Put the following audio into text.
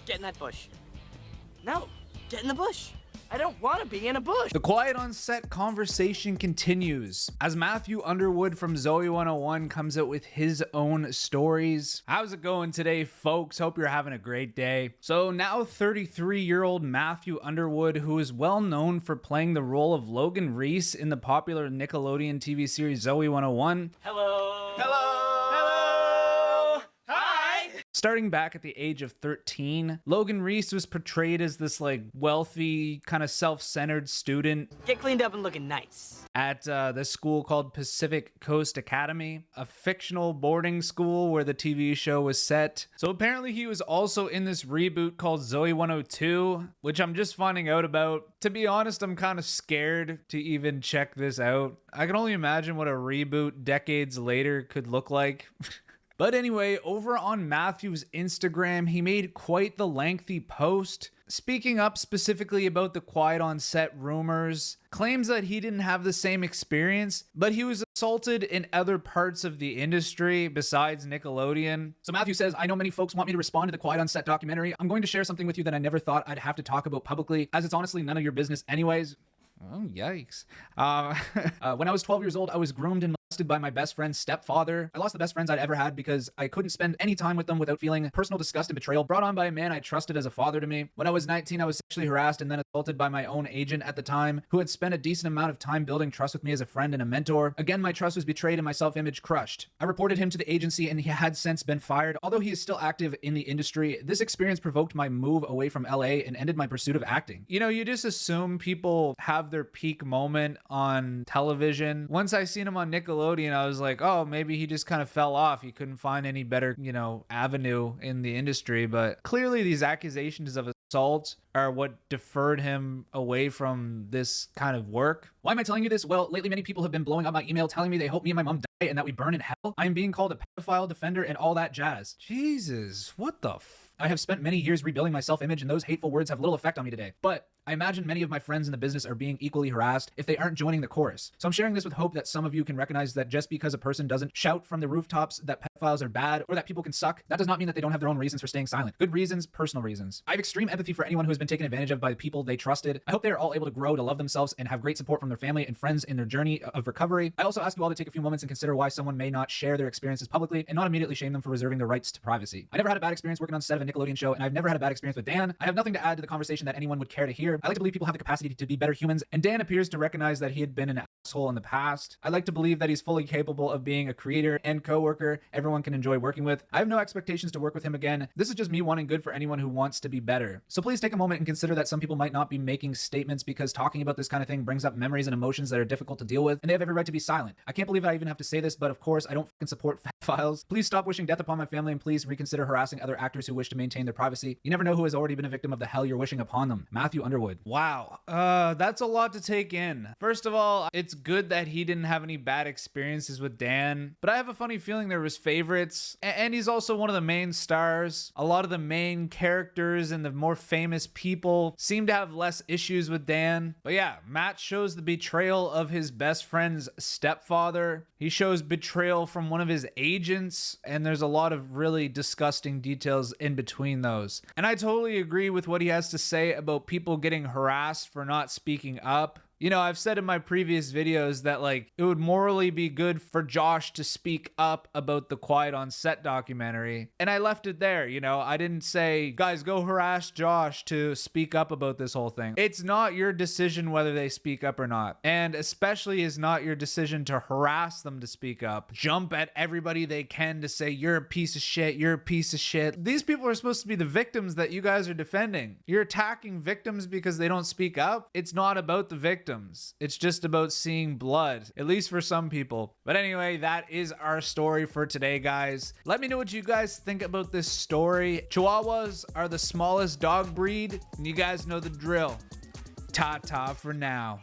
Get in that bush. No, get in the bush. I don't want to be in a bush. The quiet on set conversation continues as Matthew Underwood from Zoey 101 comes out with his own stories. How's it going today, folks? Hope you're having a great day. So now 33-year-old Matthew Underwood, who is well known for playing the role of Logan Reese in the popular Nickelodeon TV series Zoey 101. Hello. Hello. Starting back at the age of 13, Logan Reese was portrayed as this like wealthy, kind of self-centered student. Get cleaned up and looking nice. At this school called Pacific Coast Academy, a fictional boarding school where the TV show was set. So apparently he was also in this reboot called Zoey 102, which I'm just finding out about. To be honest, I'm kind of scared to even check this out. I can only imagine what a reboot decades later could look like. But anyway, over on Matthew's Instagram, he made quite the lengthy post speaking up specifically about the quiet on set rumors, claims that he didn't have the same experience, but he was assaulted in other parts of the industry besides Nickelodeon. So Matthew says, I know many folks want me to respond to the quiet on set documentary. I'm going to share something with you that I never thought I'd have to talk about publicly, as it's honestly none of your business anyways. Oh, yikes. When I was 12 years old, I was groomed and molested by my best friend's stepfather. I lost the best friends I'd ever had because I couldn't spend any time with them without feeling personal disgust and betrayal brought on by a man I trusted as a father to me. When I was 19, I was sexually harassed and then assaulted by my own agent at the time, who had spent a decent amount of time building trust with me as a friend and a mentor. Again, my trust was betrayed and my self-image crushed. I reported him to the agency and he had since been fired. Although he is still active in the industry, this experience provoked my move away from LA and ended my pursuit of acting. You know, you just assume people have their peak moment on television. Once I seen him on Nickelodeon, I was like, oh, maybe he just kind of fell off. He couldn't find any better, avenue in the industry. But clearly these accusations of assault are what deferred him away from this kind of work. Why am I telling you this? Well, lately many people have been blowing up my email telling me they hope me and my mom die and that we burn in hell. I am being called a pedophile defender and all that jazz. Jesus, what the I have spent many years rebuilding my self-image and those hateful words have little effect on me today. But I imagine many of my friends in the business are being equally harassed if they aren't joining the chorus. So I'm sharing this with hope that some of you can recognize that just because a person doesn't shout from the rooftops that pedophiles are bad or that people can suck, that does not mean that they don't have their own reasons for staying silent. Good reasons, personal reasons. I have extreme empathy for anyone who has been taken advantage of by the people they trusted. I hope they are all able to grow to love themselves and have great support from their family and friends in their journey of recovery. I also ask you all to take a few moments and consider why someone may not share their experiences publicly and not immediately shame them for reserving their rights to privacy. I never had a bad experience working on set of a Nickelodeon show, and I've never had a bad experience with Dan. I have nothing to add to the conversation that anyone would care to hear. I like to believe people have the capacity to be better humans, and Dan appears to recognize that he had been an asshole in the past. I like to believe that he's fully capable of being a creator and co-worker everyone can enjoy working with. I have no expectations to work with him again. This is just me wanting good for anyone who wants to be better. So please take a moment and consider that some people might not be making statements because talking about this kind of thing brings up memories and emotions that are difficult to deal with, and they have every right to be silent. I can't believe I even have to say this, but of course I don't fucking support pedophiles. Please stop wishing death upon my family and please reconsider harassing other actors who wish to maintain their privacy. You never know who has already been a victim of the hell you're wishing upon them. Matthew Underwood. Wow. That's a lot to take in. First of all, it's good that he didn't have any bad experiences with Dan, but I have a funny feeling there was favorites, and he's also one of the main stars. A lot of the main characters and the more famous people seem to have less issues with Dan. But yeah, Matt shows the betrayal of his best friend's stepfather. He shows betrayal from one of his agents, and there's a lot of really disgusting details in between those. And I totally agree with what he has to say about people getting harassed for not speaking up. You know, I've said in my previous videos that like it would morally be good for Josh to speak up about the Quiet on Set documentary. And I left it there, I didn't say, guys, go harass Josh to speak up about this whole thing. It's not your decision whether they speak up or not. And especially is not your decision to harass them to speak up. Jump at everybody they can to say, you're a piece of shit, you're a piece of shit. These people are supposed to be the victims that you guys are defending. You're attacking victims because they don't speak up. It's not about the victims. It's just about seeing blood, at least for some people. But anyway, that is our story for today, guys. Let me know what you guys think about this story. Chihuahuas are the smallest dog breed, and you guys know the drill. Ta-ta for now.